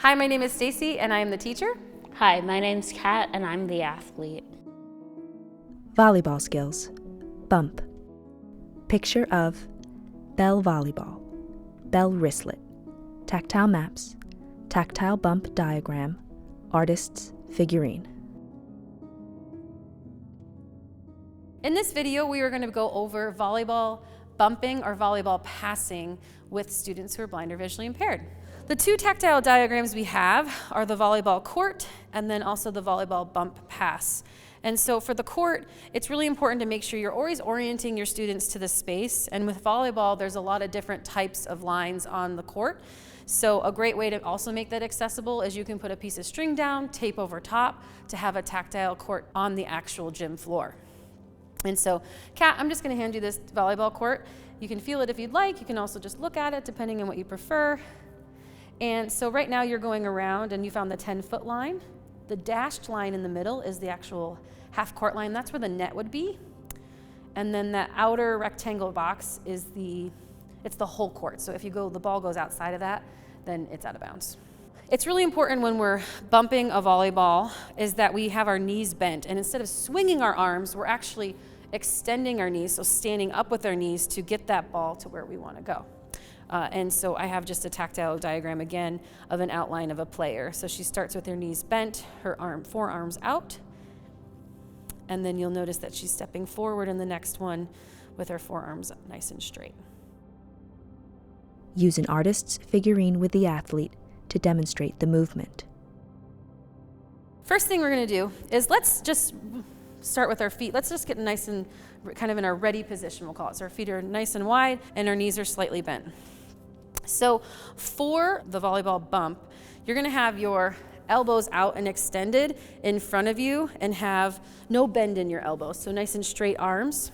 Hi, my name is Stacy and I am the teacher. Hi, my name's Kat and I'm the athlete. Volleyball skills. Bump. Picture of bell volleyball, bell wristlet, tactile maps, tactile bump diagram, artist's figurine. In this video, we are going to go over volleyball bumping or volleyball passing with students who are blind or visually impaired. The two tactile diagrams we have are the volleyball court and then also the volleyball bump pass. And so for the court, it's really important to make sure you're always orienting your students to the space. And with volleyball, there's a lot of different types of lines on the court. So a great way to also make that accessible is you can put a piece of string down, tape over top to have a tactile court on the actual gym floor. And so, Kat, I'm just going to hand you this volleyball court. You can feel it if you'd like. You can also just look at it depending on what you prefer. And so right now you're going around and you found the 10-foot line. The dashed line in the middle is the actual half-court line. That's where the net would be. And then that outer rectangle box is it's the whole court. So if the ball goes outside of that, then it's out of bounds. It's really important when we're bumping a volleyball is that we have our knees bent. And instead of swinging our arms, we're actually extending our knees, so standing up with our knees to get that ball to where we want to go. And so I have just a tactile diagram again of an outline of a player. So she starts with her knees bent, her forearms out, and then you'll notice that she's stepping forward in the next one with her forearms nice and straight. Use an artist's figurine with the athlete to demonstrate the movement. First thing we're going to do is let's just start with our feet. Let's just get nice and kind of in our ready position, we'll call it. So our feet are nice and wide and our knees are slightly bent. So for the volleyball bump, you're going to have your elbows out and extended in front of you and have no bend in your elbows. So nice and straight arms.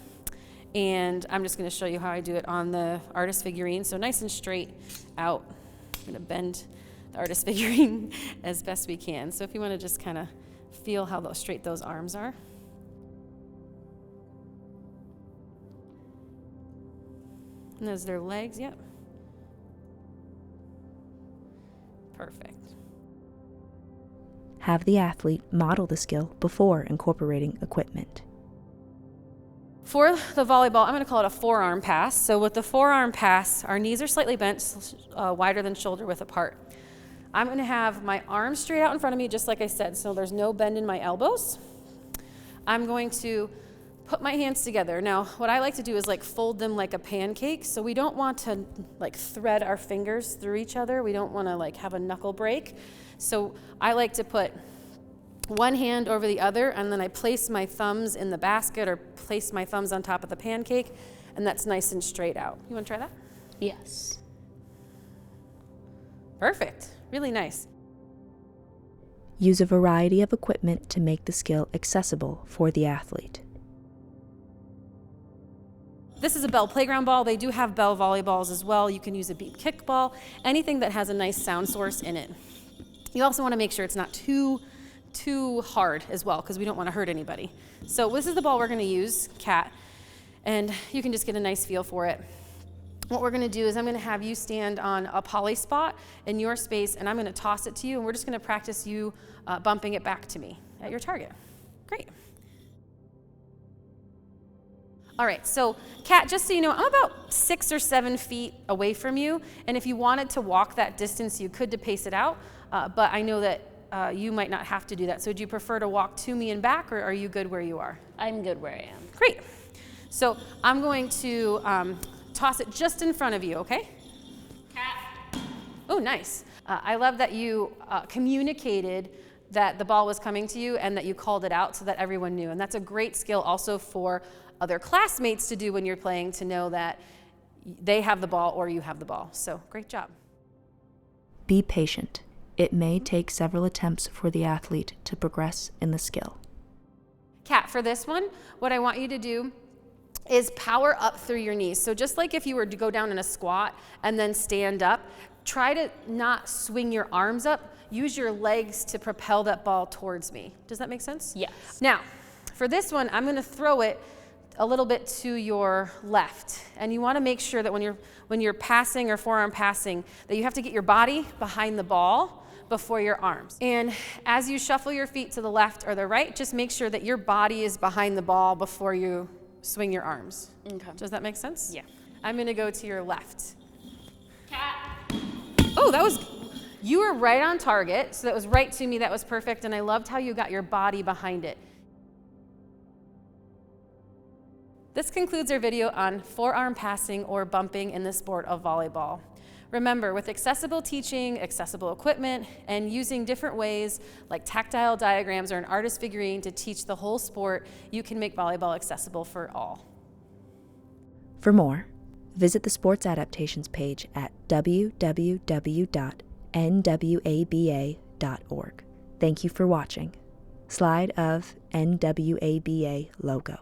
And I'm just going to show you how I do it on the artist figurine. So nice and straight out. I'm going to bend the artist figurine as best we can. So if you want to just kind of feel how straight those arms are. And those are their legs, yep. Perfect. Have the athlete model the skill before incorporating equipment. For the volleyball, I'm going to call it a forearm pass. So with the forearm pass, our knees are slightly bent, wider than shoulder width apart. I'm going to have my arms straight out in front of me, just like I said, so there's no bend in my elbows. I'm going to put my hands together. Now, what I like to do is fold them like a pancake. So we don't want to thread our fingers through each other. We don't want to have a knuckle break. So I like to put one hand over the other, and then I place my thumbs in the basket or place my thumbs on top of the pancake, and that's nice and straight out. You want to try that? Yes. Perfect. Really nice. Use a variety of equipment to make the skill accessible for the athlete. This is a Bell playground ball. They do have Bell volleyballs as well. You can use a beep kickball, anything that has a nice sound source in it. You also want to make sure it's not too hard as well, because we don't want to hurt anybody. So this is the ball we're going to use, Kat, and you can just get a nice feel for it. What we're going to do is I'm going to have you stand on a poly spot in your space, and I'm going to toss it to you, and we're just going to practice you bumping it back to me at your target. Great. All right, so Kat, just so you know, I'm about 6 or 7 feet away from you, and if you wanted to walk that distance, you could to pace it out, but I know that you might not have to do that. So would you prefer to walk to me and back, or are you good where you are? I'm good where I am. Great. So I'm going to toss it just in front of you, okay? Kat. Oh, nice. I love that you communicated that the ball was coming to you and that you called it out so that everyone knew. And that's a great skill also for other classmates to do when you're playing, to know that they have the ball or you have the ball. So great job. Be patient. It may take several attempts for the athlete to progress in the skill. Kat, for this one, what I want you to do is power up through your knees. So just like if you were to go down in a squat and then stand up, try to not swing your arms up. Use your legs to propel that ball towards me. Does that make sense? Yes. Now, for this one, I'm going to throw it a little bit to your left. And you want to make sure that when you're passing or forearm passing, that you have to get your body behind the ball, before your arms. And as you shuffle your feet to the left or the right, just make sure that your body is behind the ball before you swing your arms. Okay. Does that make sense? Yeah. I'm gonna go to your left. Cat. Oh, you were right on target, so that was right to me, that was perfect, and I loved how you got your body behind it. This concludes our video on forearm passing or bumping in the sport of volleyball. Remember, with accessible teaching, accessible equipment, and using different ways like tactile diagrams or an artist figurine to teach the whole sport, you can make volleyball accessible for all. For more, visit the Sports Adaptations page at www.nwaba.org. Thank you for watching. Slide of NWABA logo.